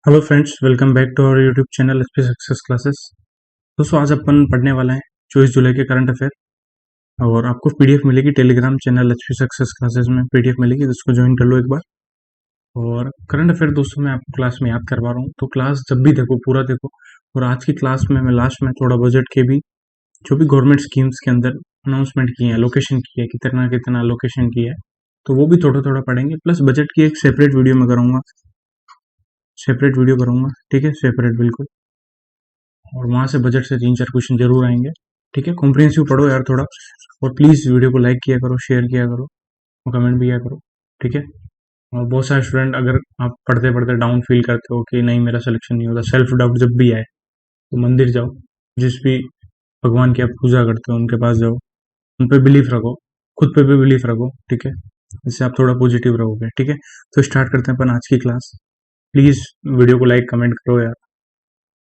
Hello friends, welcome back to our YouTube channel HP success classes. दोस्तों, आज अपन पढ़ने वाला है 24 जुलाई के करंट अफेयर। और आपको पीडीएफ मिलेगी Telegram channel HP success classes में पीडीएफ मिलेगी, जिसको ज्वाइन कर लो एक बार। और करंट अफेयर दोस्तों मैं आपको क्लास में याद करवा रहा हूँ, तो क्लास जब भी देखो पूरा देखो। और आज की क्लास में मैं लास्ट में थोड़ा बजट के भी जो भी गवर्नमेंट स्कीम्स के अंदर अनाउंसमेंट किए हैं, लोकेशन की है, कितना कितना लोकेशन की है, तो वो भी थोड़ा थोड़ा पढ़ेंगे। प्लस बजट की एक सेपरेट वीडियो में करूँगा, ठीक है, सेपरेट बिल्कुल। और वहां से बजट से 3-4 क्वेश्चन जरूर आएंगे। ठीक है, कॉम्प्रिहेंसिव पढ़ो यार थोड़ा। और प्लीज वीडियो को लाइक किया करो, शेयर किया करो और कमेंट भी किया करो। ठीक है। और बहुत सारे स्टूडेंट, अगर आप पढ़ते पढ़ते डाउन फील करते हो कि नहीं मेरा सिलेक्शन नहीं होता, सेल्फ डाउट जब भी आए तो मंदिर जाओ, जिस भी भगवान की आप पूजा करते हो उनके पास जाओ, उन पे बिलीफ रखो, खुद पे भी बिलीफ रखो। ठीक है, इससे आप थोड़ा पॉजिटिव रहोगे। ठीक है, तो स्टार्ट करते हैं अपन आज की क्लास। प्लीज वीडियो को लाइक कमेंट करो यार।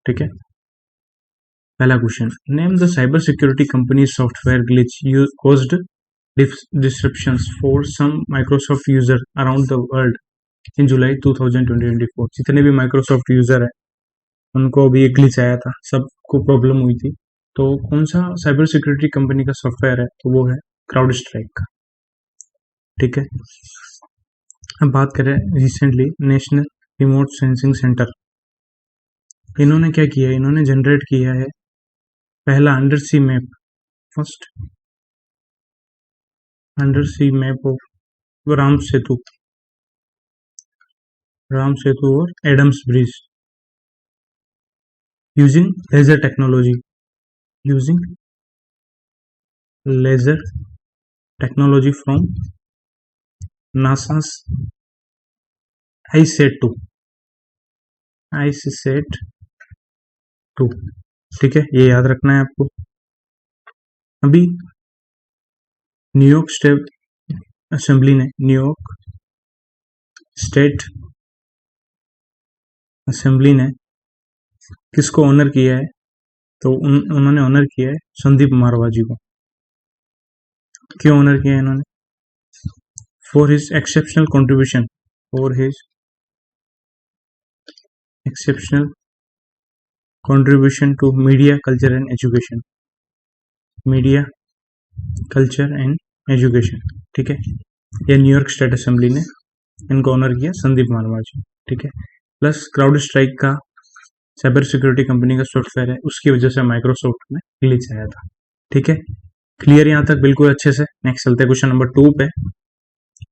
ठीक है, पहला question, name the cyber security company software glitch caused disruptions for some Microsoft user around the world in July 2024। जितने भी माइक्रोसॉफ्ट यूजर है उनको अभी एक ग्लिच आया था, सबको प्रॉब्लम हुई थी। तो कौन सा साइबर सिक्योरिटी कंपनी का सॉफ्टवेयर है, तो वो है क्राउड स्ट्राइक का। ठीक है, अब बात करें recently national remote sensing centre, इन्होंने क्या किया है, इन्होंने जनरेट किया है पहला undersea map, first undersea map of Ram Setu और Adam's bridge using laser technology, using laser technology from NASA's ICESat 2। ठीक है, ये याद रखना है आपको। अभी न्यूयॉर्क स्टेट असेंबली ने किसको ऑनर किया है, तो उन्होंने ऑनर किया है संदीप मारवाजी को। क्यों ऑनर किया है इन्होंने? For his exceptional contribution to media culture and education. ठीक है, ये न्यूयॉर्क स्टेट असेंबली ने इनको ऑनर किया, संदीप मारवाजी। ठीक है, प्लस क्राउड स्ट्राइक का साइबर सिक्योरिटी कंपनी का सॉफ्टवेयर है, उसकी वजह से माइक्रोसॉफ्ट में ग्लिच आया था। ठीक है, क्लियर यहाँ तक बिल्कुल अच्छे से। नेक्स्ट चलते हैं क्वेश्चन नंबर 2 पे।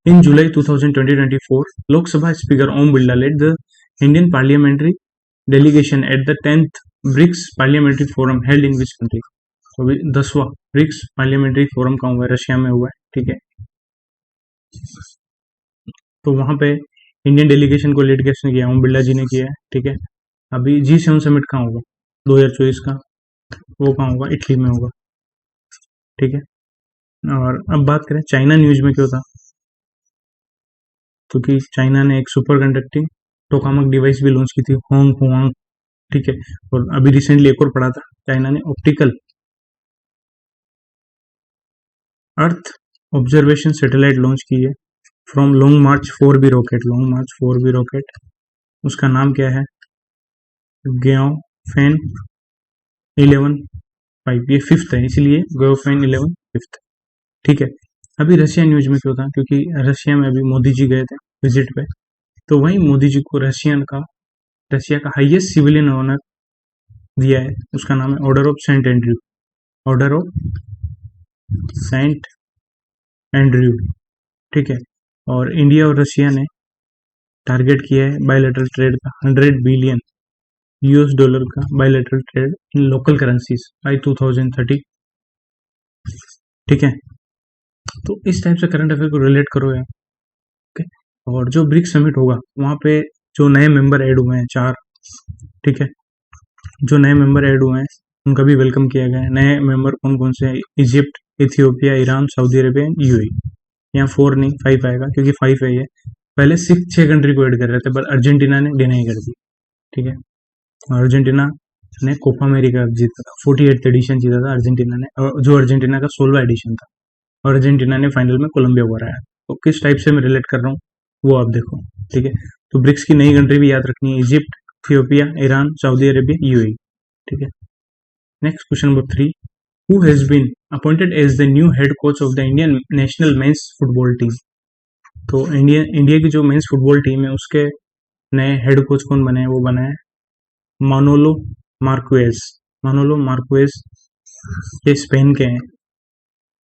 In July 2024, Lok Sabha speaker Om Birla led the Indian parliamentary delegation at the 10th BRICS parliamentary forum held in which country. तो 10वां ब्रिक्स पार्लियामेंट्री फोरम का हुआ है, रशिया में हुआ है। ठीक है, तो वहां पे इंडियन डेलीगेशन को लीड किसने किया? ओम बिरला जी ने किया है। ठीक है, अभी G7 समिट कहाँ होगा 2024 का? वो कहाँ होगा? इटली में होगा। ठीक है, और अब बात करें चाइना न्यूज में क्यों था, क्योंकि चाइना ने एक सुपर कंडक्टिंग टोकामक डिवाइस भी लॉन्च की थी, होंग हुआंग। ठीक है, और अभी रिसेंटली एक और पढ़ा था, चाइना ने optical earth observation satellite launch की है from long March 4B rocket. उसका नाम क्या है? ग्योफेन 11-5, ये 5th है, इसलिए ग्योफेन 11 5th। ठीक है, अभी रशिया न्यूज में क्यों था, क्योंकि रशिया में अभी मोदी जी गए थे विजिट पे, तो वहीं मोदी जी को रशिया का हाईएस्ट सिविलियन ऑनर दिया है, उसका नाम है ऑर्डर ऑफ सेंट एंड्रयू। ठीक है, और इंडिया और रशिया ने टारगेट किया है बायलैटरल ट्रेड का $100 बिलियन का bilateral trade in local currencies by 2030। ठीक है, तो इस टाइप से करंट अफेयर को रिलेट करो यार। ओके, और जो ब्रिक्स समिट होगा वहां पे जो नए मेंबर ऐड हुए हैं 4, ठीक है, जो नए मेंबर ऐड हुए हैं उनका भी वेलकम किया गया है। नए मेंबर कौन कौन से हैं? Egypt, Ethiopia, Iran, Saudi Arabia, UAE. यहाँ 4 नहीं 5 आएगा, क्योंकि 5 है ये। पहले 6 कंट्री को ऐड कर रहे थे, पर अर्जेंटीना ने डिनाई कर दी। ठीक है, अर्जेंटीना ने कोपा अमेरिका जीता था, 48th एडिशन जीता था अर्जेंटीना ने, जो अर्जेंटीना का 16वां एडिशन था। और अर्जेंटीना ने फाइनल में कोलंबिया को हराया। तो किस टाइप से मैं रिलेट कर रहा हूँ वो आप देखो। ठीक है, तो ब्रिक्स की नई कंट्री भी याद रखनी है, Egypt, Ethiopia, Iran, Saudi Arabia, UAE. ठीक है। Next question number 3, who has been appointed as the new head coach of the Indian national men's football team. तो इंडिया की जो मेंस फुटबॉल टीम है उसके नए हेड कोच कौन बने हैं? वो बना है मानोलो मार्क्वेज। मानोलो मार्क्वेज ये स्पेन के हैं।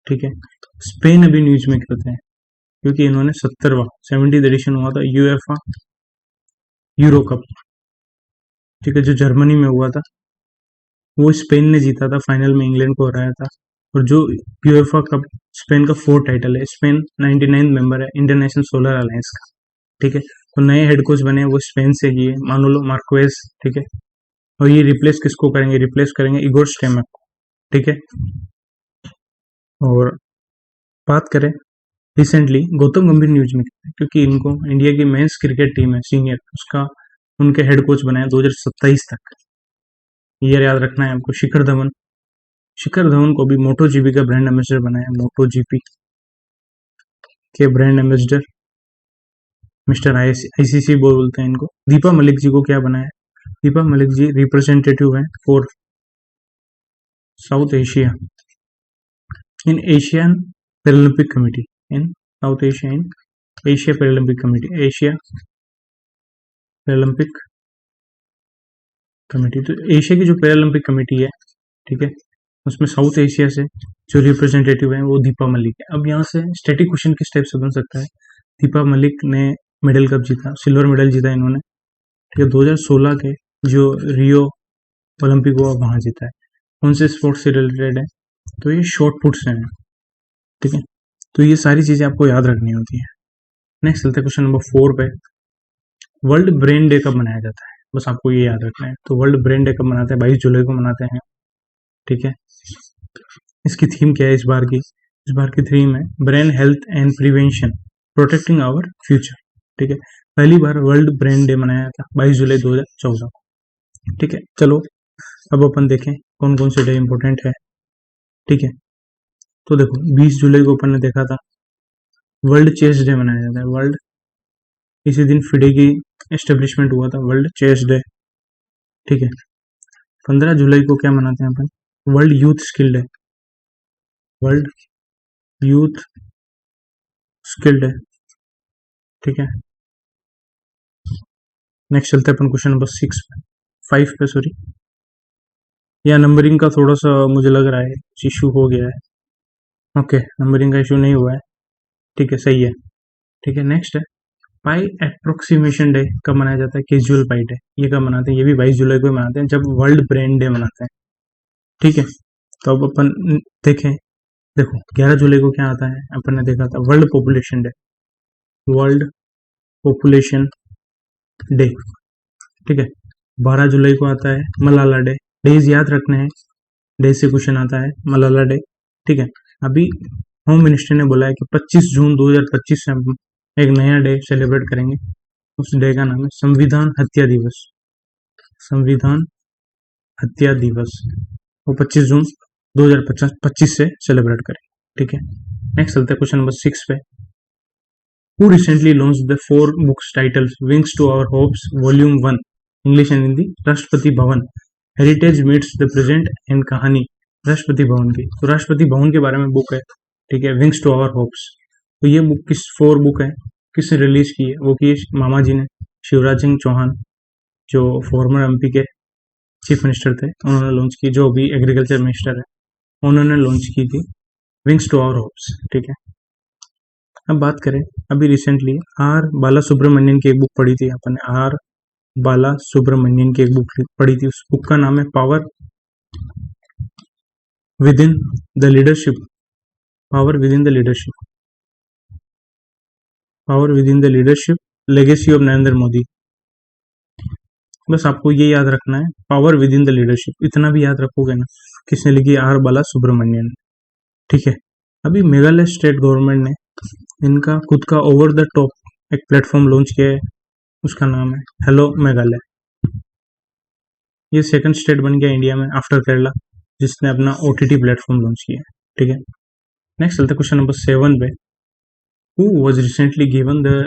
ठीक है। स्पेन अभी न्यूज में कहते हैं क्योंकि इन्होंने 70वां एडिशन हुआ था यूएफए यूरो कप। ठीक है। जो जर्मनी में हुआ था वो स्पेन ने जीता था, फाइनल में इंग्लैंड को हराया था। और जो यूएफए कप स्पेन का 4th टाइटल है। स्पेन 99 मेंबर है इंटरनेशनल सोलर अलायंस का। ठीक है। तो नए हेड कोच बने वो स्पेन से ही है, मानुलो मार्क्वेज। ठीक है। और ये रिप्लेस किसको करेंगे? रिप्लेस करेंगे इगोर स्टेमक को। ठीक है। और बात करें रिसेंटली गौतम गंभीर न्यूज में, क्योंकि इनको इंडिया की मेंस क्रिकेट टीम है सीनियर, उसका उनके हेड कोच बनाया 2027 तक। ये याद रखना है आपको। शिखर धवन, शिखर धवन को भी मोटो जीपी का ब्रांड एम्बेसडर बनाया। मोटो जीपी के ब्रांड एम्बेसडर मिस्टर आईसीसी बोलते हैं इनको। दीपा मलिक जी को क्या बनाया? दीपा मलिक जी रिप्रेजेंटेटिव हैं for south Asia in Asian Paralympic committee. In south Asia in Asia Paralympic committee, Asia Paralympic committee. तो एशिया की जो पैरालंपिक कमेटी है, ठीक है, उसमें साउथ एशिया से जो रिप्रेजेंटेटिव है वो दीपा मलिक है। अब यहाँ से स्टैटिक क्वेश्चन किस टाइप से बन सकता है? दीपा मलिक ने मेडल कब जीता? सिल्वर मेडल जीता इन्होंने। ठीक है। 2016 के जो रियो ओलंपिक हुआ वहां जीता है। कौन से स्पोर्ट्स से रिलेटेड है? तो ये शॉर्ट पुट से है। ठीक है। तो ये सारी चीजें आपको याद रखनी होती है। नेक्स्ट चलते हैं क्वेश्चन नंबर 4 पे। वर्ल्ड ब्रेन डे कब मनाया जाता है? बस आपको ये याद रखना है। तो वर्ल्ड ब्रेन डे कब मनाते हैं? 22 जुलाई को मनाते हैं। ठीक है। इसकी थीम क्या है इस बार की? इस बार की थीम है brain health and prevention protecting our future. ठीक है। पहली बार वर्ल्ड ब्रेन डे मनाया था 22 जुलाई 2014 को। ठीक है। चलो अब अपन देखें कौन कौन से डे इंपॉर्टेंट है। ठीक है। तो देखो 20 जुलाई को अपन ने देखा था वर्ल्ड चेस डे मनाया जाता है। वर्ल्ड, इसी दिन फिडे की एस्टेब्लिशमेंट हुआ था, वर्ल्ड चेस डे। ठीक है। 15 जुलाई को क्या मनाते हैं अपन? World youth skill day. World youth skill day. ठीक है। नेक्स्ट चलते हैं अपन क्वेश्चन नंबर 6 पे, 5 पे सॉरी। या नंबरिंग का थोड़ा सा मुझे लग रहा है इशू हो गया है। ओके, नंबरिंग का इशू नहीं हुआ है। ठीक है, सही है। ठीक है। नेक्स्ट है पाई अप्रोक्सीमेशन डे कब मनाया जाता है? कैजुअल पाई डे। ये कब मनाते हैं? ये भी 22 जुलाई को मनाते हैं, जब वर्ल्ड ब्रेन डे मनाते हैं। ठीक है। तो अब अपन देखें, देखो 11 जुलाई को क्या आता है? अपन ने देखा था world population day. World population day. ठीक है। 12 जुलाई को आता है मलाला डे। डेज याद रखने हैं, डे से क्वेश्चन आता है मलाला डे। ठीक है। अभी होम मिनिस्टर ने बोला है कि 25 जून 2025 से हम एक नया डे सेलिब्रेट करेंगे। उस डे का नाम है संविधान हत्या दिवस। संविधान हत्या दिवस। वो 25 जून 2025 से सेलिब्रेट करें। ठीक है। नेक्स्ट चलते हैं क्वेश्चन नंबर 6 पे। Who recently launched the 4 books titled Wings to Our Hopes Volume 1 English and Hindi? Rashtrapati Bhavan, heritage meets the present and कहानी राष्ट्रपति भवन की। तो राष्ट्रपति भवन के बारे में बुक है। ठीक है। Wings to our hopes. तो ये बुक किस 4 बुक है, किसने रिलीज की है? वो की मामा जी ने, शिवराज सिंह चौहान जो फॉर्मर एमपी के चीफ मिनिस्टर थे, उन्होंने लॉन्च की। जो अभी एग्रीकल्चर मिनिस्टर है उन्होंने लॉन्च की थी विंग्स टू आवर होप्स। ठीक है। अब बात करें अभी रिसेंटली आर बाला सुब्रमण्यन की एक बुक पढ़ी थी अपन ने। आर बाला सुब्रमण्यन की एक बुक पढ़ी थी। उस बुक का नाम है power with in the leadership. Power with in the leadership. Power with in the leadership legacy of Narendra Modi. बस आपको ये याद रखना है, power with in the leadership. इतना भी याद रखोगे ना, किसने लिखी? आर बाला सुब्रमण्यन। ठीक है। अभी मेघालय स्टेट गवर्नमेंट ने इनका खुद का ओवर द टॉप एक प्लेटफॉर्म लॉन्च किया है। उसका नाम है हेलो मेघालय। ये सेकंड स्टेट बन गया इंडिया में आफ्टर केरला जिसने अपना ओटीटी प्लेटफॉर्म लॉन्च किया है। ठीक है। नेक्स्ट चलते क्वेश्चन नंबर 7 पे। Who was recently given the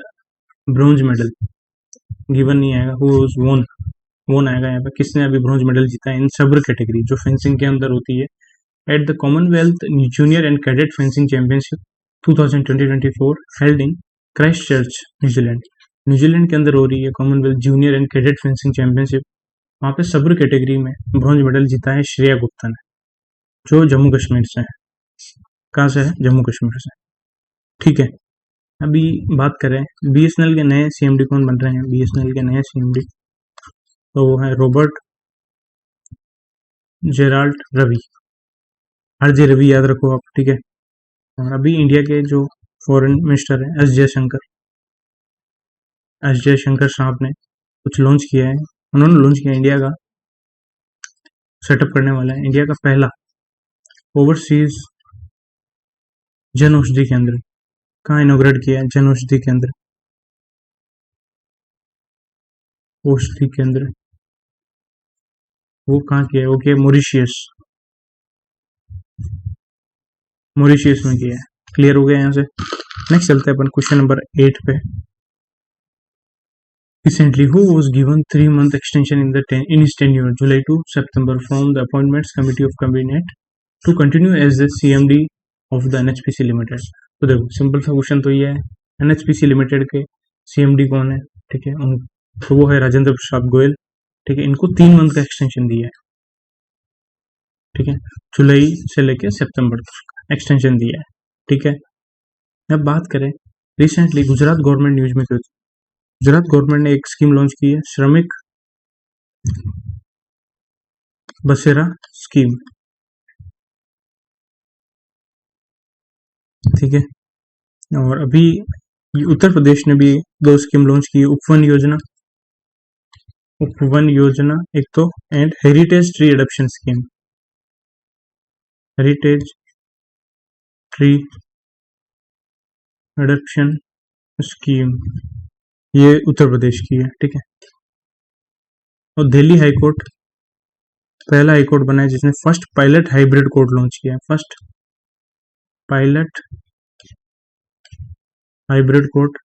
bronze medal? Given नहीं आएगा, हु वाज वॉन वो आएगा यहाँ पे, किसने अभी ब्रॉन्ज मेडल जीता है इन सब्र कैटेगरी जो फेंसिंग के अंदर होती है, at the Commonwealth junior and cadet fencing championship 2020-24 held in Christ church, New Zealand. New Zealand के अंदर हो रही है Commonwealth junior and cadet fencing championship. वहाँ पे सब्र कैटेगरी में ब्रॉन्ज मेडल जीता है श्रेया गुप्ता ने, जो जम्मू कश्मीर से है। कहाँ से है? जम्मू कश्मीर से। ठीक है, अभी बात करें बीएसएनएल के नए सीएमडी कौन बन रहे हैं। बीएसएनएल के नए सीएमडी तो वो है Robert Gerald Ravi, RJ Ravi याद रखो आप, ठीक है। और अभी इंडिया के जो फॉरेन मिनिस्टर है एस जयशंकर साहब ने कुछ लॉन्च किया है। उन्होंने लॉन्च किया इंडिया का सेटअप करने वाला है इंडिया का पहला ओवरसीज जन औषधि केंद्र। कहाँ इनोग्रेट किया है जन औषधि केंद्र? औषधि केंद्र वो कहाँ किया है? वो किया मॉरिशियस में किया है। क्लियर हो गया यहाँ से। नेक्स्ट चलते हैं अपन क्वेश्चन नंबर 8 पे। Recently, who was given 3-month extension in his tenure, July to September, from the Appointments Committee of Cabinet to continue as the CMD of the NHPC Limited? तो देखो simple सा question तो ये है, NHPC limited के CMD कौन है? ठीक है, तो वो है राजेंद्र प्रसाद गोयल। ठीक है, इनको 3 मंथ का एक्सटेंशन दिया है। ठीक है, जुलाई से लेके सितंबर तक एक्सटेंशन दिया है। ठीक है, अब बात करें रिसेंटली गुजरात गवर्नमेंट न्यूज में, गुजरात गवर्नमेंट ने एक स्कीम लॉन्च की है, श्रमिक बसेरा स्कीम। ठीक है, और अभी उत्तर प्रदेश ने भी 2 स्कीम लॉन्च की है, उपवन योजना एक तो, and heritage tree adoption scheme. Heritage tree adoption scheme ये उत्तर प्रदेश की है। ठीक है, और दिल्ली हाईकोर्ट पहला हाईकोर्ट बना है जिसने first pilot hybrid court launch किया है। First pilot hybrid court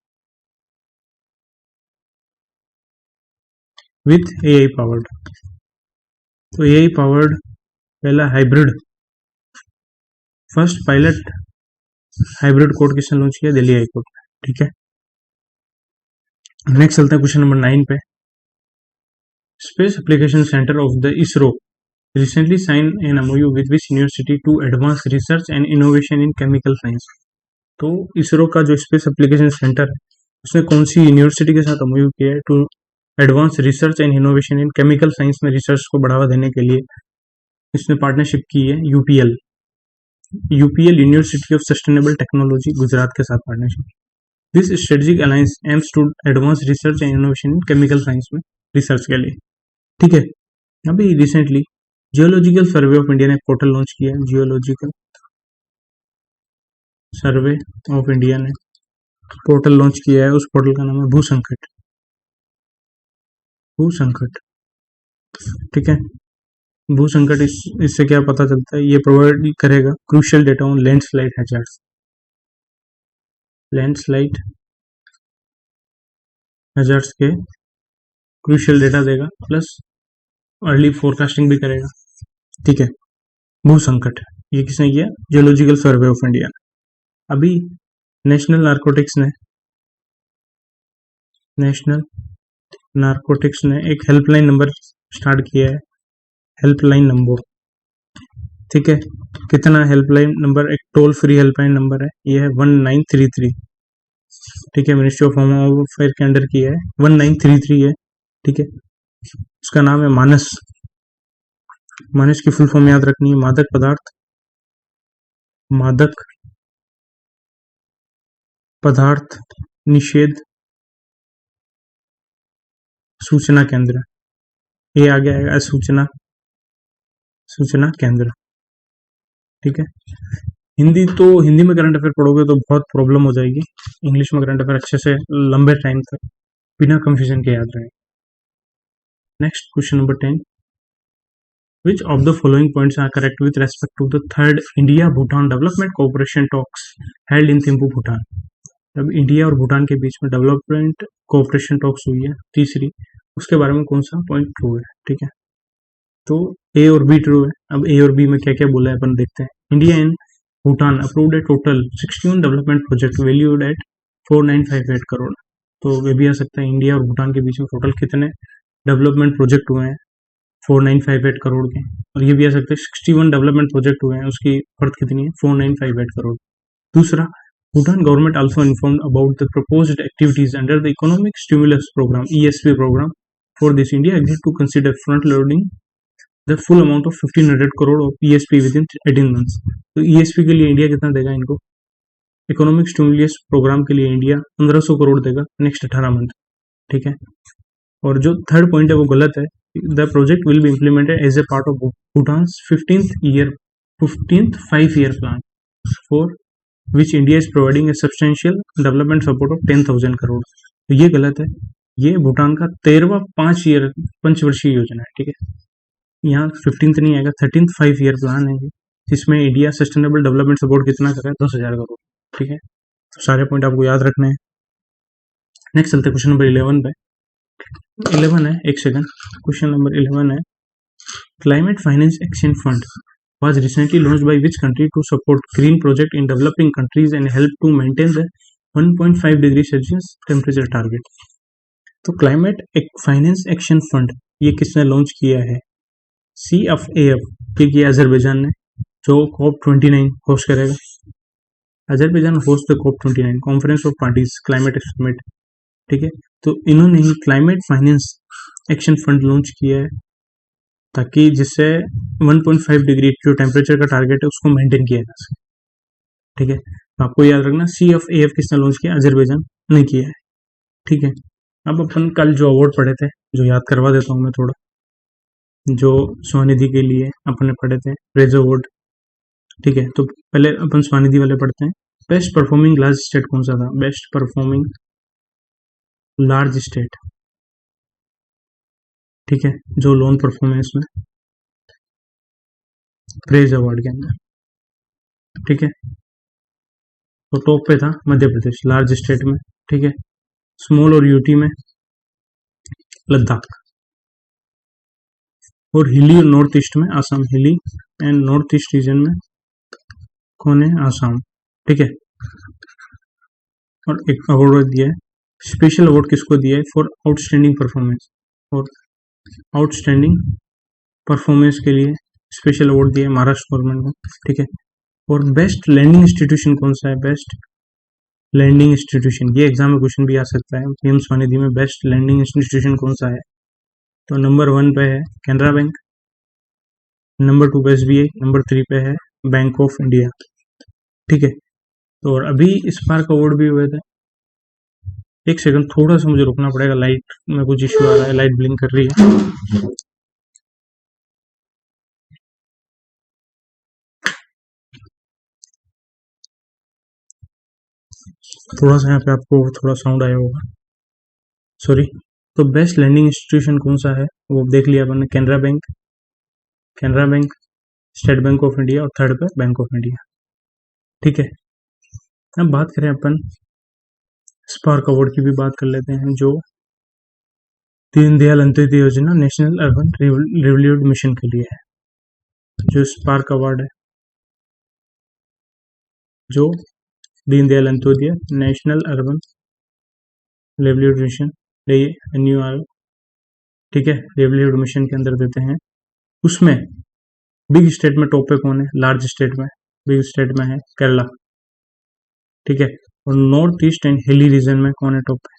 with AI powered. तो एआई पावर्ड पहला hybrid first pilot hybrid court किसने लॉन्च किया? दिल्ली हाईकोर्ट। ठीक है, नेक्स्ट चलता है क्वेश्चन नंबर 9 पे। Space application centre of the ISRO recently signed an MOU with which university to advance research and innovation in chemical science? तो इसरो का जो स्पेस एप्लीकेशन सेंटर है उसने कौन सी यूनिवर्सिटी के साथ MOU किया है? To advance research and innovation in chemical science में रिसर्च को बढ़ावा देने के लिए इसने पार्टनरशिप की है UPL university of sustainable technology Gujarat के साथ partnership. This strategic alliance aims to advance research and innovation in chemical science में रिसर्च के लिए। ठीक है, अभी recently geological survey of India ने पोर्टल लॉन्च किया है। जियोलॉजिकल सर्वे ऑफ इंडिया ने पोर्टल लॉन्च किया है, उस पोर्टल का नाम है भूसंकट। ठीक है, भूसंकट इससे क्या पता चलता है? ये प्रोवाइड करेगा crucial data on landslide hazards के क्रूशियल डेटा देगा, प्लस अर्ली फोरकास्टिंग भी करेगा। ठीक है, भूसंकट ये किसने किया? Geological survey of India. अभी नेशनल नारकोटिक्स ने एक हेल्पलाइन नंबर स्टार्ट किया है, हेल्पलाइन नंबर। ठीक है, कितना हेल्पलाइन नंबर? एक टोल फ्री हेल्पलाइन नंबर है, ये है 1933। ठीक है, मिनिस्ट्री ऑफ होम अफेयर के अंडर किया है, 1933 है। ठीक है, उसका नाम है मानस की फुल फॉर्म याद रखनी है, मादक पदार्थ निषेध सूचना केंद्र। ये आ गया सूचना केंद्र। ठीक है, हिंदी में करंट अफेयर पढ़ोगे तो बहुत प्रॉब्लम हो जाएगी, इंग्लिश में करंट अफेयर अच्छे से लंबे टाइम तक बिना कंफ्यूजन के याद रहे। Next question number 10, which of the following points are correct with respect to the third India-Bhutan Development Cooperation talks held in Thimphu, Bhutan? अब इंडिया और भूटान के बीच में डेवलपमेंट कोऑपरेशन टॉक्स हुई है तीसरी, उसके बारे में कौन सा पॉइंट ट्रू है, ठीक है। तो ए और बी ट्रू है। अब ए और बी में क्या क्या बोला है अपन देखते हैं। India and Bhutan approved A total 61 development project valued at 4958 crore. तो वे भी आ सकता है इंडिया और भूटान के बीच में टोटल कितने डेवलपमेंट प्रोजेक्ट हुए हैं 4958 करोड़ के। और ये भी आ सकते हैं 61 डेवलपमेंट प्रोजेक्ट हुए हैं, उसकी वर्थ कितनी है 4958 करोड़। दूसरा, Bhutan government also informed about the proposed activities under the Economic Stimulus Program (ESP) program. For this, India agreed to consider front-loading the full amount of 1500 crore of ESP within 18 months. तो ESP के लिए India कितना देगा इनको? Economic stimulus programme के लिए India 1500 crore देगा next 18 month, ठीक है। और जो थर्ड पॉइंट है वो गलत है। The project will be implemented as a part of Bhutan's 15th 5-year plan for which India is providing a substantial development support of 10,000 crore. तो ये गलत है। ये भूटान का 13वां 5 वर्षीय योजना है, ठीक है। यहाँ 15th नहीं आएगा, 13th 5-year प्लान है ये, जिसमें इंडिया सस्टेनेबल डेवलपमेंट सपोर्ट कितना कर रहा है 10,000 करोड़, ठीक है। तो सारे पॉइंट आपको याद रखने हैं। नेक्स्ट चलते क्वेश्चन नंबर 11 पे। 11 है, एक सेकंड, क्वेश्चन नंबर 11 है, climate finance action fund was recently launched by which country to support green project in developing countries and help to maintain the 1.5 degree Celsius temperature target। तो climate finance action fund ये किसने launch किया है? CFAF ये किया Azerbaijan ने, जो COP29 host करेगा। Azerbaijan host the COP29 conference of parties climate summit, ठीक है। तो इन्होंने ही climate finance action fund launch किया है ताकि जिससे 1.5 डिग्री जो टेम्परेचर का टारगेट है उसको मेंटेन किया जा सके, ठीक है। तो आपको याद रखना CFAF किसने लॉन्च किया? अजरबैजान ने किया है, ठीक है। अब अपन कल जो अवार्ड पढ़े थे, जो याद करवा देता हूँ मैं थोड़ा, जो स्वनिधि के लिए अपन ने पढ़े थे रेज अवार्ड, ठीक है। तो पहले अपन स्वनिधि वाले पढ़ते हैं। बेस्ट परफॉर्मिंग लार्ज स्टेट कौन सा था? बेस्ट परफॉर्मिंग लार्ज स्टेट, ठीक है, जो लोन परफॉर्मेंस में प्रेज अवार्ड के अंदर, ठीक है। तो टॉप पे था मध्य प्रदेश लार्ज स्टेट में, ठीक है। स्मॉल और यूटी में लद्दाख, और हिली और नॉर्थ ईस्ट में आसाम। हिली एंड नॉर्थ ईस्ट रीजन में कौन है? आसाम, ठीक है। और एक अवार्ड दिया है, स्पेशल अवार्ड किसको दिया है? फॉर आउटस्टैंडिंग परफॉर्मेंस, और आउटस्टैंडिंग परफॉर्मेंस के लिए स्पेशल अवार्ड दिया है महाराष्ट्र गवर्नमेंट को, ठीक है। और बेस्ट लैंडिंग इंस्टीट्यूशन कौन सा है? बेस्ट लैंडिंग इंस्टीट्यूशन, ये एग्जाम में क्वेश्चन भी आ सकता है पीएम स्वनिधि में, बेस्ट लैंडिंग इंस्टीट्यूशन कौन सा है? तो नंबर 1 पे है कैनरा बैंक, नंबर 2 पे SBI, नंबर 3 पे है बैंक ऑफ इंडिया, ठीक है। तो और अभी इस बार का अवार्ड भी हुए थे। एक सेकंड, थोड़ा सा मुझे रुकना पड़ेगा, लाइट में कुछ इश्यू आ रहा है, लाइट ब्लिंक कर रही है। थोड़ा सा यहाँ पे आपको थोड़ा साउंड आया होगा, सॉरी। तो बेस्ट लैंडिंग इंस्टीट्यूशन कौन सा है वो देख लिया अपन ने, Canara bank, state bank of India, और थर्ड पे बैंक ऑफ इंडिया, ठीक है। अब बात करें अपन स्पार्क अवार्ड की भी बात कर लेते हैं, जो दीनदयाल अंत्योदय योजना नेशनल अर्बन लिवलीहुड मिशन के लिए है। जो स्पार्क अवार्ड है, जो Deendayal Antyodaya national urban livelihood mission NUR, ठीक है, लिवलीहुड मिशन के अंदर देते हैं। उसमें बिग स्टेट में टॉप पे कौन है? लार्ज स्टेट में बिग स्टेट में है केरला, ठीक है। और north east and hilly region में कौन है टॉप पे?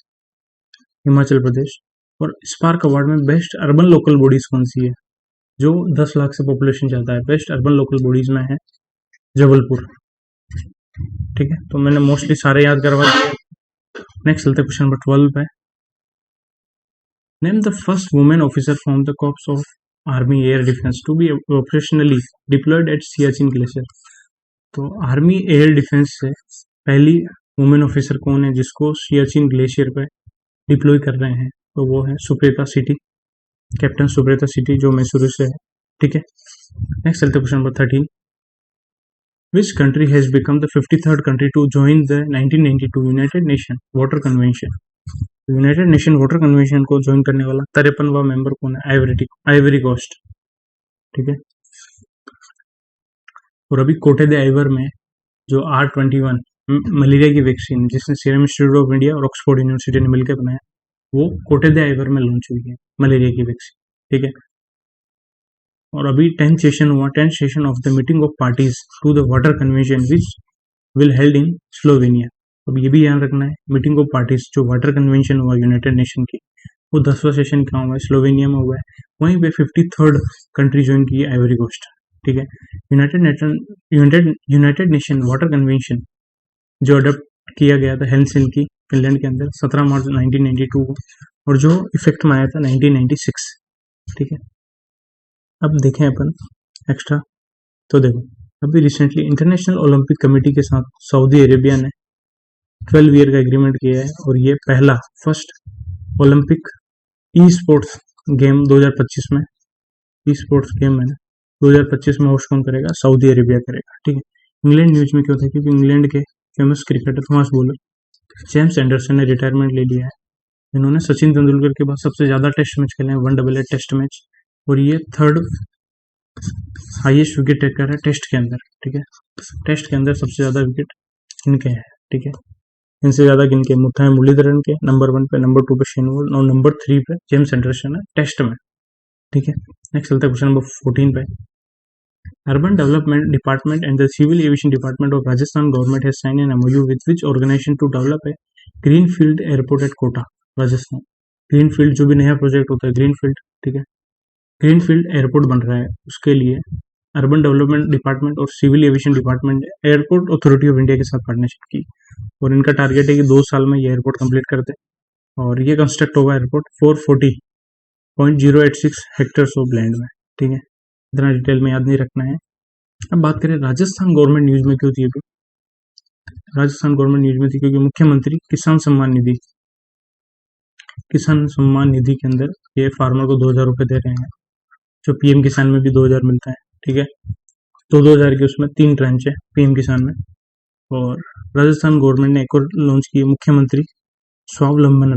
हिमाचल प्रदेश। और स्पार्क अवार्ड में बेस्ट अर्बन लोकल बॉडीज कौन सी है? जो 10 लाख से पॉपुलेशन चलता है, बेस्ट अर्बन लोकल बॉडीज में है जबलपुर, ठीक है। तो मैंने मोस्टली सारे याद करवा दिए। नेक्स्ट चलते क्वेश्चन नंबर 12 पे। Name the first women officer from the corps of army air defence to be operationally deployed at Siachen glacier. तो आर्मी एयर डिफेंस से पहली वुमेन ऑफिसर कौन है जिसको सियाचिन ग्लेशियर पे डिप्लॉय कर रहे हैं? तो वो है सुप्रीता सिटी, कैप्टन सुप्रीता सिटी, जो मैसूरू से है, ठीक है। नेक्स्ट चलते question number 13। Which country has become the 53rd country to join the 1992 United Nations Water Convention? United nation water convention को ज्वाइन करने वाला 53वां मेंबर कौन है? आइवरी कोस्ट, ठीक है। और अभी कोटे दे आइवर में जो R21 मलेरिया की वैक्सीन जिसने सीरम इंस्टीट्यूट ऑफ इंडिया और ऑक्सफोर्ड यूनिवर्सिटी ने मिलकर बनाया, वो कोटे दे आइवर में लॉन्च हुई है मलेरिया की वैक्सीन, ठीक है। और अभी 10th सेशन हुआ, 10th session of the meeting of parties to the water convention which will held in Slovenia. अब ये भी ध्यान रखना है, मीटिंग ऑफ पार्टीज जो वाटर कन्वेंशन हुआ यूनाइटेड नेशन की, वो 10वां सेशन कहाँ हुआ है? स्लोवेनिया में हुआ है। वहीं पे 53rd कंट्री ज्वाइन की है आइवरी कोस्ट, ठीक है। यूनाइटेड नेशन वाटर कन्वेंशन जो अडॉप्ट किया गया था हेलसिंकी फिनलैंड के अंदर 17 मार्च 1992 को, और जो इफेक्ट में आया था 1996, ठीक है। अब देखें अपन एक्स्ट्रा, तो देखो अभी रिसेंटली इंटरनेशनल ओलंपिक कमेटी के साथ सऊदी अरेबिया ने 12 ईयर का एग्रीमेंट किया है, और ये first Olympic e sports game 2025 में, ई स्पोर्ट्स गेम है ना 2025 में होस्ट कौन करेगा? सऊदी अरेबिया करेगा, ठीक है। इंग्लैंड न्यूज में क्यों था? क्योंकि इंग्लैंड के famous cricketer fast bowler James Anderson ने रिटायरमेंट ले लिया है। इन्होंने सचिन तेंदुलकर के बाद सबसे ज्यादा टेस्ट मैच खेले हैं, 188 टेस्ट मैच, और ये 3rd हाईएस्ट विकेट टेकर है टेस्ट के अंदर, ठीक है। टेस्ट के अंदर सबसे ज्यादा विकेट इनके हैं, ठीक है। इनसे ज्यादा किनके? मुथाई मुरलीधरन के नंबर 1 पे, नंबर 2 पे शेन वॉर्न और नंबर 3 पे जेम्स एंडरसन है टेस्ट में, ठीक है। नेक्स्ट चलता है क्वेश्चन नंबर 14 पे। Urban development department and the civil aviation department of Rajasthan government has sign an MOU with which organisation to develop a greenfield airport at Kota, Rajasthan. Greenfield जो भी नया प्रोजेक्ट होता है ग्रीनफील्ड, ठीक है, ग्रीनफील्ड एयरपोर्ट बन रहा है, उसके लिए अर्बन डेवलपमेंट डिपार्टमेंट और civil aviation department airport authority of India के साथ पार्टनरशिप की, और इनका टारगेट है कि 2 साल में ये एयरपोर्ट कंप्लीट कर दे, और ये कंस्ट्रक्ट होगा एयरपोर्ट 440.086 हेक्टेयर्स ऑफ लैंड में, ठीक है। इतना डिटेल में याद नहीं रखना है। अब बात करें राजस्थान गवर्नमेंट न्यूज में क्यों थी अभी? राजस्थान गवर्नमेंट न्यूज में थी क्योंकि मुख्यमंत्री किसान सम्मान निधि के अंदर ये फार्मर को 2000 रुपए दे रहे हैं, जो PM किसान में भी 2000 मिलता है, ठीक है। तो 2000 की उसमें 3 ट्रांच है PM किसान में। और राजस्थान गवर्नमेंट ने एक और लॉन्च की, मुख्यमंत्री स्वावलंबन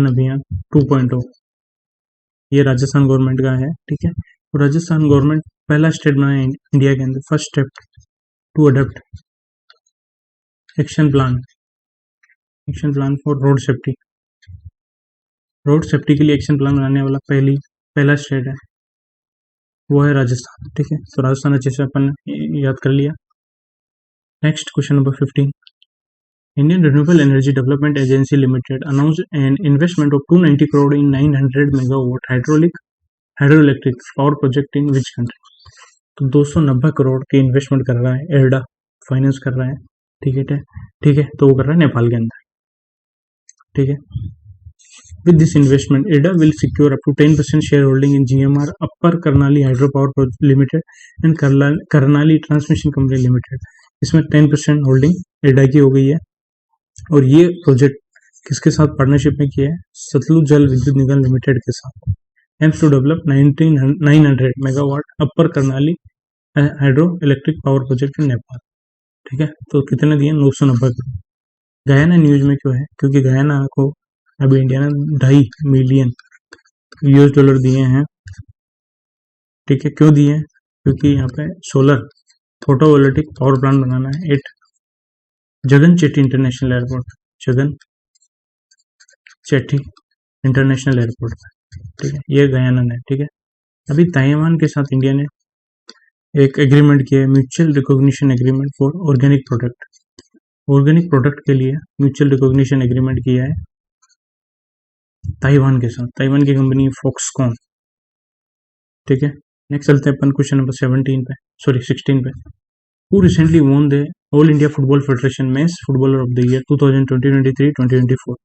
अभियान 2.0, ये राजस्थान गवर्नमेंट का है, ठीक है। और राजस्थान गवर्नमेंट पहला स्टेट बना है इंडिया के अंदर, first step to adopt action plan for road safety के लिए एक्शन प्लान बनाने वाला पहला स्टेट है, वो है राजस्थान, ठीक है। तो राजस्थान अच्छे से अपन याद कर लिया। Next question number 15। Indian renewable energy development agency limited announce an investment of 290 crore in 900 megawatt hydroelectric power project in which country? तो 290 करोड़ के इन्वेस्टमेंट कर रहा है एर्डा, फाइनेंस कर रहा है, ठीक है, तो वो कर रहा है नेपाल के अंदर, ठीक है। With this investment, IREDA will secure up to 10% shareholding in GMR Upper Karnali Hydropower Limited and Karnali Transmission Company Limited. इसमें 10% होल्डिंग IREDA की हो गई है, और ये प्रोजेक्ट किसके साथ पार्टनरशिप में किया है? सतलुज जल विद्युत निगम लिमिटेड के साथ। Aims to develop 900 megawatt upper Karnali hydro electric power project in Nepal, ठीक है। तो कितने दिए? 990 करोड़। गयाना न्यूज में क्यों है? क्योंकि गयाना को अभी इंडिया ने $2.5 मिलियन दिए हैं, ठीक है। क्यों दिए हैं? क्योंकि यहाँ पे सोलर फोटोवोल्टिक पावर प्लांट बनाना है at Jagan Chetty international airport, ठीक है। ये गयाना है, ठीक है। अभी ताइवान के साथ इंडिया ने एक एग्रीमेंट किया है, mutual recognition agreement for organic product के लिए म्यूचुअल रिकॉग्निशन एग्रीमेंट किया है ताइवान के साथ। ताइवान की कंपनी फॉक्सकॉन, ठीक है। नेक्स्ट चलते हैं अपन क्वेश्चन नंबर 16 पे। Who recently won the all India football federation men's footballer of the year 2023-2024?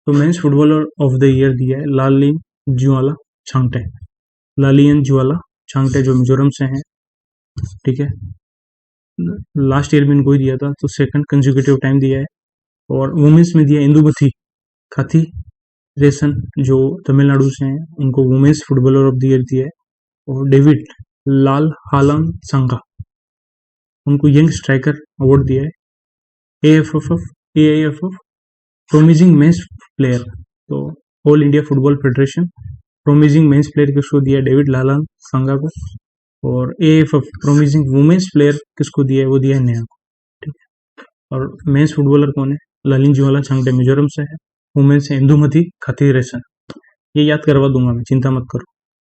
तो men's footballer of the year दिया है लालिन जुआला छांगटे जो मिजोरम से हैं, ठीक है। लास्ट ईयर भी इनको ही दिया था, तो सेकंड कंसेक्यूटिव टाइम दिया है। और वुमेन्स में दिया इंदुमती खाती रेसन जो तमिलनाडु से हैं, उनको women's footballer of the year दिया है। और डेविड लाल हालाम संगा, उनको यंग स्ट्राइकर अवार्ड दिया है। AFF AIFF promising men's player, तो all India football federation promising men's player किसको दिया, डेविड लालान संगा को। और AIFF प्रोमिजिंग वुमेन्स प्लेयर किसको दिया है, वो दिया है नेहा को, ठीक है। और मेंस फुटबॉलर कौन है, ललिन जुवाला छांगटे मिजोरम से है। वुमेन्स है इंदुमती खतीरेसन, ये याद करवा दूंगा मैं, चिंता मत करो,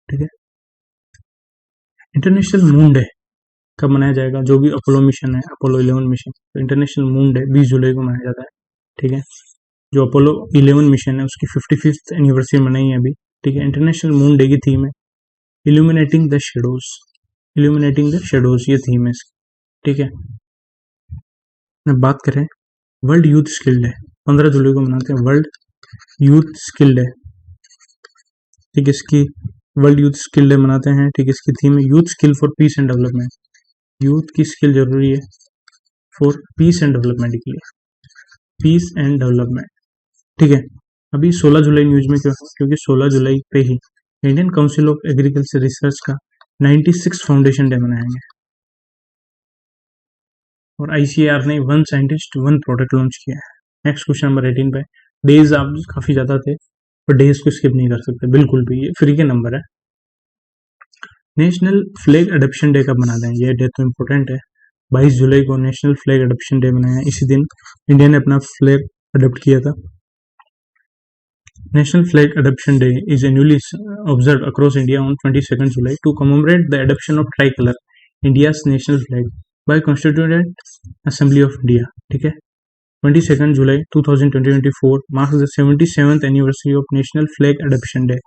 ठीक है। इंटरनेशनल मून डे कब मनाया जाएगा, जो भी अपोलो मिशन है, अपोलो 11 मिशन, तो इंटरनेशनल मून डे 20 जुलाई को मनाया जाता है, ठीक है। जो अपोलो 11 मिशन है उसकी 55th एनिवर्सरी मनाई है अभी, ठीक है। इंटरनेशनल मून डे की थीम है illuminating the shadows, illuminating the shadows, ये थीम है इसकी, ठीक है। अब बात करें वर्ल्ड यूथ स्किल डे, 15 जुलाई को मनाते हैं वर्ल्ड यूथ स्किल डे, ठीक है। इसकी वर्ल्ड यूथ स्किल डे मनाते हैं, ठीक है। इसकी थीम है youth skill for piece and development, youth की स्किल जरूरी है फॉर पीस एंड डेवलपमेंट के लिए, पीस एंड डेवलपमेंट, ठीक है। अभी 16 जुलाई न्यूज में क्यों है, क्योंकि 16 जुलाई पे ही Indian council of agriculture research का 96 फाउंडेशन डे मनाया गया, और ICAR ने 1 साइंटिस्ट 1 प्रोडक्ट लॉन्च किया है। नेक्स्ट क्वेश्चन नंबर 18 पे, डेज आप काफी ज्यादा थे, पर डेज को स्किप नहीं कर सकते बिल्कुल भी, ये फ्री के नंबर है। नेशनल फ्लैग अडॉप्शन डे कब मनाते हैं, ये डे तो इम्पोर्टेंट है। 22 जुलाई को नेशनल फ्लैग अडॉप्शन डे मनाया है, इसी दिन इंडिया ने अपना फ्लैग अडॉप्ट किया था। National Flag Adoption Day is annually observed across India on 22nd July to commemorate the adoption of tricolor, India's national flag, by Constituent Assembly of India, ठीक है। 22nd July 2024 marks the 77th anniversary of National Flag Adoption Day,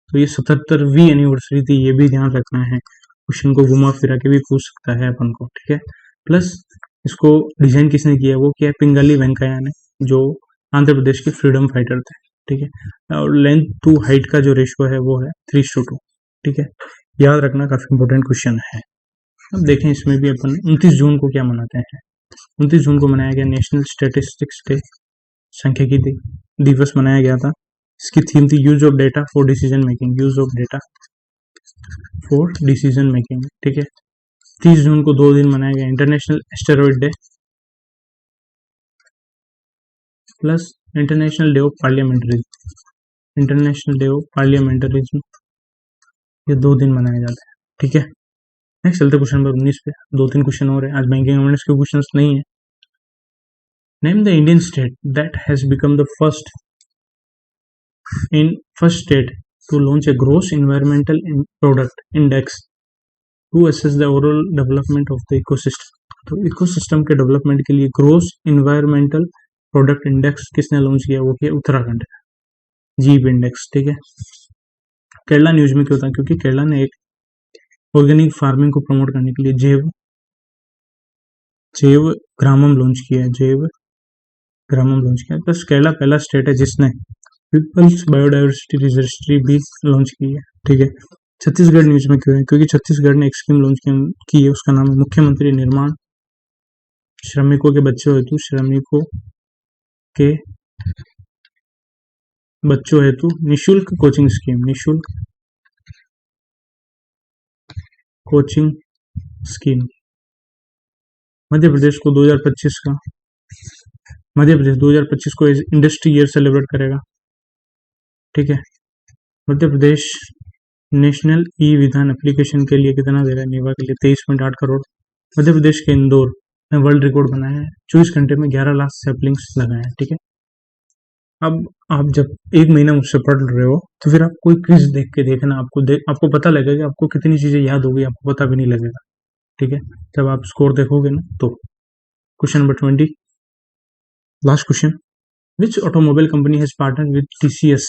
तो ये 77वीं anniversary थी, ये भी ध्यान रखना है, क्वेश्चन को घुमा फिरा के भी पूछ सकता है अपन को, ठीक है। प्लस इसको डिजाइन किसने किया, वो किया पिंगाली वेंकैया ने, जो आंध्र प्रदेश के फ्रीडम फाइटर थे, ठीक है। और लेंथ टू हाइट का जो रेशियो है वो है 3:2, ठीक है। याद रखना, काफी इंपॉर्टेंट क्वेश्चन है। अब देखें इसमें भी अपन 29 जून को क्या मनाते हैं। 29 जून को मनाया गया नेशनल स्टैटिस्टिक्स डे, सांख्यिकी दिवस मनाया गया था। इसकी थीम थी use of data for decision making, use of data for decision making, ठीक है। 30 जून को 2 दिन मनाया गया international asteroid day plus international day of parliamentarism, international day of parliamentarism, ये 2 दिन मनाए जाते हैं, ठीक है। नेक्स्ट चलते क्वेश्चन नंबर 19 पे, 2-3 क्वेश्चन और है आज, बैंकिंग अवेयरनेस के क्वेश्चन नहीं है। Name the Indian state that has become the first state to launch a gross environmental product index to assess the overall development of the ecosystem, तो ecosystem के development के लिए ग्रोस इन्वायरमेंटल प्रोडक्ट इंडेक्स किसने launch किया, वो किया Uttarakhand, jeep index, ठीक है। केरला न्यूज में क्यों होता है, क्योंकि केरला ने एक ऑर्गेनिक फार्मिंग को प्रमोट करने के लिए जैव ग्रामम लॉन्च किया है, जैव ग्रामम लॉन्च किया। बस केरला पहला स्टेट है जिसने पीपल्स बायोडाइवर्सिटी रजिस्ट्री भी लॉन्च की है, ठीक है। छत्तीसगढ़ न्यूज में क्यों है, क्योंकि छत्तीसगढ़ ने एक स्कीम लॉन्च की है, उसका नाम है मुख्यमंत्री निर्माण श्रमिकों के बच्चों हेतु, श्रमिकों के बच्चों हेतु निशुल्क कोचिंग स्कीम, निशुल्क कोचिंग स्कीम। मध्य प्रदेश को 2025 का, मध्य प्रदेश 2025 को इंडस्ट्री ईयर सेलिब्रेट करेगा, ठीक है। मध्य प्रदेश नेशनल ई विधान एप्लीकेशन के लिए कितना दे रहा है, नीवा के लिए 23.8 करोड़। मध्य प्रदेश के इंदौर में वर्ल्ड रिकॉर्ड बनाया है, 24 घंटे में 11 लाख सैपलिंग्स लगाए हैं, ठीक है। अब आप जब 1 महीना मुझसे पढ़ रहे हो तो फिर आप कोई क्विज देख के देखना, आपको पता लगेगा कि आपको कितनी चीजें याद होगी, आपको पता भी नहीं लगेगा, ठीक है। जब आप स्कोर देखोगे ना तो। Question number 20, last question, which automobile company has partner with TCS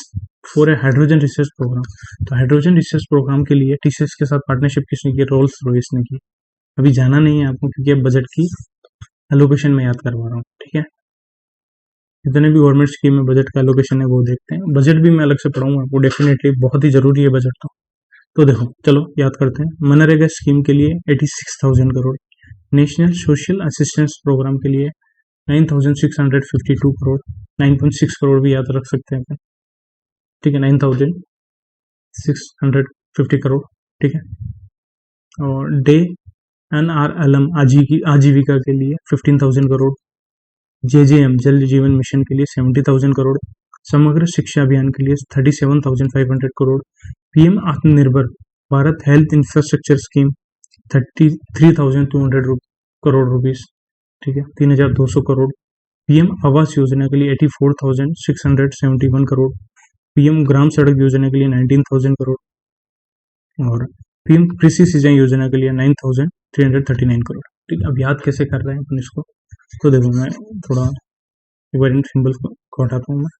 for a hydrogen research programme, तो हाइड्रोजन रिसर्च प्रोग्राम के लिए TCS के साथ पार्टनरशिप किसने की, रोल्स रॉयस ने की। अभी जाना नहीं है आपको, क्योंकि अब बजट की एलोकेशन में याद करवा रहा हूँ, ठीक है। जितने भी गवर्नमेंट स्कीम में बजट का एलोकेशन है वो देखते हैं, बजट भी मैं अलग से पढ़ाऊंगा आपको, डेफिनेटली बहुत ही जरूरी है बजट तो देखो चलो याद करते हैं। मनरेगा स्कीम के लिए 86,000 crore, national social assistance programme के लिए 9,652 करोड़, 9.6 करोड़ भी याद रख सकते हैं अपन, ठीक है, 9,650 करोड़, ठीक है। और डे NRLM आजीविका के लिए 15,000 करोड़, JJM जल जीवन मिशन के लिए 70,000 करोड़, समग्र शिक्षा अभियान के लिए 37,500 करोड़, पीएम आत्मनिर्भर Bharat health infrastructure scheme 33,200 crore rupees, ठीक है, 3,200 करोड़, पीएम आवास योजना के लिए 84,671 करोड़, पीएम ग्राम सड़क योजना के लिए 19,000 करोड़ और पीएम कृषि सिंचाई योजना के लिए 9,339 करोड़। ठीक है, अब याद कैसे कर रहे हैं अपन इसको, तो देखो मैं थोड़ा इवेंट सिंबल को हटाता हूँ मैं।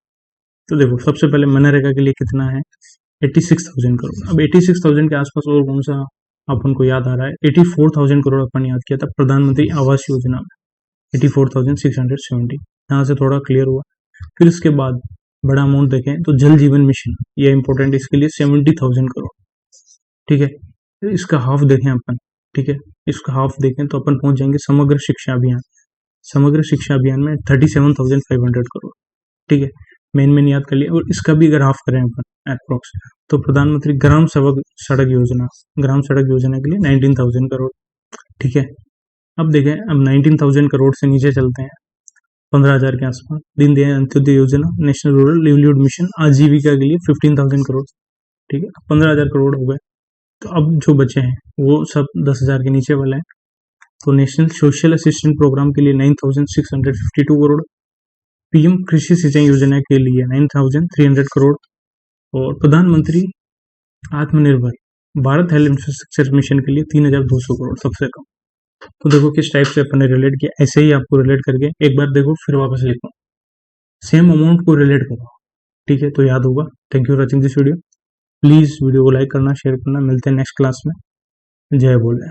तो देखो सबसे पहले मनरेगा के लिए कितना है, 86,000 करोड़। अब 86,000 के आसपास और कौन सा अपन को याद आ रहा है, 84,000 करोड़ अपन याद किया था प्रधानमंत्री आवास योजना में, 84,670, यहाँ से थोड़ा क्लियर हुआ। फिर उसके बाद बड़ा अमाउंट देखें तो जल जीवन मिशन, ये इंपॉर्टेंट, इसके लिए 70,000 करोड़, ठीक है। इसका हाफ देखें अपन, ठीक है, इसका हाफ देखें तो अपन पहुंच जाएंगे समग्र शिक्षा अभियान। समग्र शिक्षा अभियान में 37,500 करोड़, ठीक है, मेन याद कर लिया। और इसका भी अगर हाफ करें अपन अप्रोक्स, तो प्रधानमंत्री ग्राम सड़क योजना, ग्राम सड़क योजना के लिए 19,000 करोड़, ठीक है। अब देखें, अब 19,000 करोड़ से नीचे चलते हैं, 15,000 के आसपास, दीनदयाल अंत्योदय योजना, नेशनल रूरल लिवलीहुड मिशन, आजीविका के लिए 15,000 करोड़, ठीक है, 15,000 करोड़ हो गए। तो अब जो बचे हैं वो सब 10,000 के नीचे वाले हैं। तो नेशनल सोशल असिस्टेंट प्रोग्राम के लिए 9,652 करोड़, पीएम कृषि सिंचाई योजना के लिए 9,300 करोड़ और प्रधानमंत्री आत्मनिर्भर भारत हेल्थ इंफ्रास्ट्रक्चर मिशन के लिए 3,200 करोड़, सबसे कम। तो देखो किस टाइप से अपन ने रिलेट किया, ऐसे ही आपको रिलेट करके एक बार देखो फिर वापस लिखो, सेम अमाउंट को रिलेट करो, ठीक है, तो याद होगा। Thank you for watching this video. Please video को लाइक करना, शेयर करना। मिलते हैं नेक्स्ट क्लास में। जय बोले।